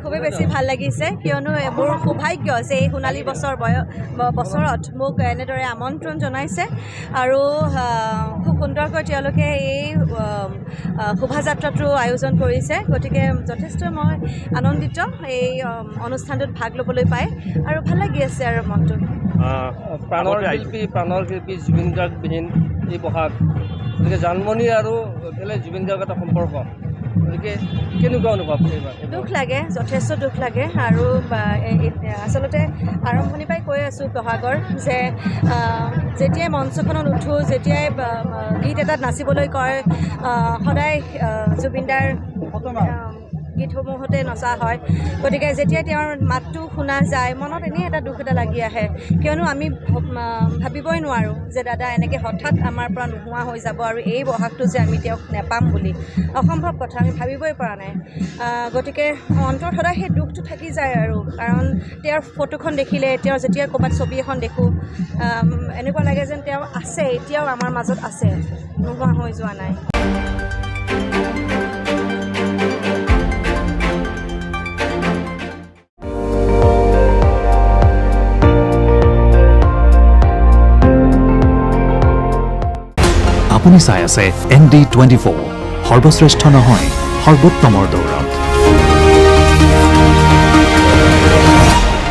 খুবেই বেছি ভাল লাগিছে কিয়নো মোৰ সৌভাগ্য যে এই সোণালী বছৰত মোক এনেদৰে আমন্ত্ৰণ জনাইছে আৰু খুব সুন্দৰকৈ তেওঁলোকে এই শোভাযাত্ৰাটো আয়োজন কৰিছে গতিকে যথেষ্ট মই আনন্দিত এই অনুষ্ঠানটোত ভাগ ল'বলৈ পাই আৰু ভাল লাগি আছে আৰু মনটো প্ৰাণৰ শিল্পী জুবিন গাৰ্গবিহীন এই বহাগ গতিকে জানমণি আৰু জুবিন গাৰ্গ এটা সম্পৰ্ক গতিকে কেনেকুৱা অনুভৱ দুখ লাগে যথেষ্ট দুখ লাগে আৰু আচলতে আৰম্ভণিৰ পৰাই কৈ আছোঁ বহাগৰ যে যেতিয়াই মঞ্চখনত উঠোঁ যেতিয়াই গীত এটাত নাচিবলৈ কয় সদায় জুবিনদাৰ গীতসমূহতে নচা হয় গতিকে যেতিয়াই তেওঁৰ মাতটো শুনা যায় মনত এনেই এটা দুখ এটা লাগি আহে কিয়নো আমি ভাবিবই নোৱাৰোঁ যে দাদা এনেকৈ হঠাৎ আমাৰ পৰা নোহোৱা হৈ যাব আৰু এই বহাগটো যে আমি তেওঁক নেপাম বুলি অসম্ভৱ কথা আমি ভাবিবই পৰা নাই গতিকে অন্তৰত সদায় সেই দুখটো থাকি যায় আৰু কাৰণ তেওঁৰ ফটোখন দেখিলে তেওঁৰ যেতিয়া ক'ৰবাত ছবি এখন দেখোঁ এনেকুৱা লাগে যেন তেওঁ আছে এতিয়াও আমাৰ মাজত আছে নোহোৱা হৈ যোৱা নাই আপুনি চাই আছে ND24 সৰ্বশ্ৰেষ্ঠ নহয় সৰ্বোত্তমৰ দৌৰ